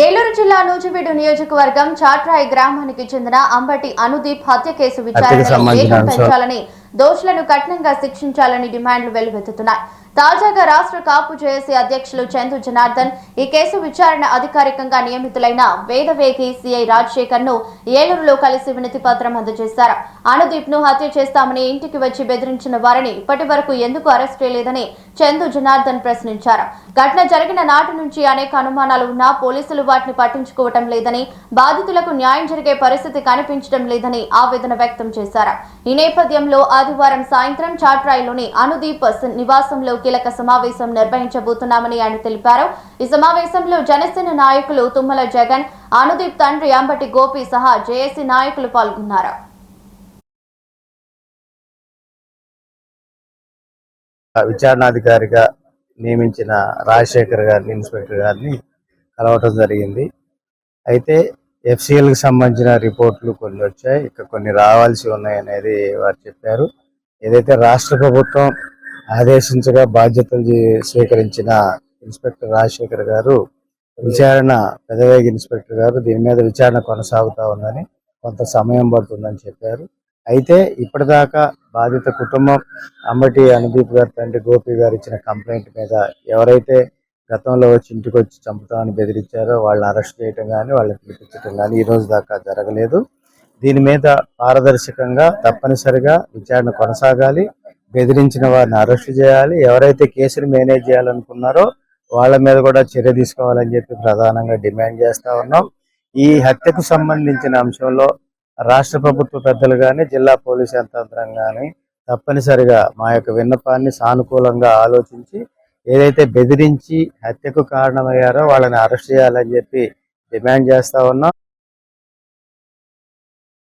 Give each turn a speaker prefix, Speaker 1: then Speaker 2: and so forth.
Speaker 1: ఏలూరు జిల్లా నూజివీడు నియోజకవర్గం చాట్రాయి గ్రామానికి చెందిన అంబటి అనుదీప్ హత్య కేసు విచారణలో వేగం పెంచాలని, దోషులను కఠినంగా శిక్షించాలని డిమాండ్లు వెల్లువెత్తుతున్నాయి. తాజాగా రాష్ట్ర కాపు జేఏసీ అధ్యక్షులు చందు జనార్దన్ ఈ కేసు విచారణ అధికారికంగా నియమితులైన వేదవేగి సిఐ రాజశేఖర్ ను ఏలూరులో కలిసి వినతి పత్రం అందజేశారు. అనుదీప్ ను హత్య చేస్తామని ఇంటికి వచ్చి బెదిరించిన వారిని ఇప్పటి వరకు ఎందుకు అరెస్ట్ చేయలేదని చందు జనార్దన్ ప్రశ్నించారు. ఘటన జరిగిన నాటి నుంచి అనేక అనుమానాలు ఉన్నా పోలీసులు వాటిని పట్టించుకోవటం లేదని, బాధితులకు న్యాయం జరిగే పరిస్థితి కనిపించడం లేదని ఆవేదన వ్యక్తం చేశారు. ఈ నేపథ్యంలో ఆదివారం సాయంత్రం చాట్రాయిలోని అనుదీప్ నివాసంలో కీలక సమావేశం నిర్వహించబోతున్నామని ఆయన తెలిపారు. ఈ సమావేశంలో జనసేన నాయకులు తుమ్మల జగన్, అనుదీప్ తండ్రి అంబటి గోపి సహా జేఏసీ నాయకులు పాల్గొన్నారు.
Speaker 2: విచారణాధికారిగా నియమించిన రాజశేఖర్ గారిని, ఇన్స్పెక్టర్ గారిని కలవటం జరిగింది. అయితే ఎఫ్సిఎల్కి సంబంధించిన రిపోర్ట్లు కొన్ని వచ్చాయి, ఇంకా కొన్ని రావాల్సి ఉన్నాయనేది వారు చెప్పారు. ఏదైతే రాష్ట్ర ప్రభుత్వం ఆదేశించగా బాధ్యతలు స్వీకరించిన ఇన్స్పెక్టర్ రాజశేఖర్ గారు పెదవేగి ఇన్స్పెక్టర్ గారు దీని మీద విచారణ కొనసాగుతా ఉందని, కొంత సమయం పడుతుందని చెప్పారు. అయితే ఇప్పటిదాకా బాధిత కుటుంబం అంబటి అనుదీప్ గారి తండ్రి గోపి గారు ఇచ్చిన కంప్లైంట్ మీద ఎవరైతే గతంలో వచ్చి ఇంటికి వచ్చి చంపుతామని బెదిరించారో వాళ్ళని అరెస్ట్ చేయటం కానీ వాళ్ళని పిలిపించడం కానీ ఈ రోజు దాకా జరగలేదు. దీని మీద పారదర్శకంగా తప్పనిసరిగా విచారణ కొనసాగాలి. బెదిరించిన వారిని అరెస్ట్ చేయాలి. ఎవరైతే కేసులు మేనేజ్ చేయాలనుకున్నారో వాళ్ళ మీద కూడా చర్య తీసుకోవాలని చెప్పి ప్రధానంగా డిమాండ్ చేస్తా ఉన్నాం. ఈ హత్యకు సంబంధించిన అంశంలో రాష్ట్ర ప్రభుత్వ పెద్దలు కానీ, జిల్లా పోలీస్ యంత్రాంగం కానీ తప్పనిసరిగా మా యొక్క విన్నపాన్ని సానుకూలంగా ఆలోచించి ఏదైతే బెదిరించి హత్యకు కారణమయ్యారో వాళ్ళని అరెస్ట్ చేయాలని చెప్పి డిమాండ్ చేస్తా ఉన్నాం.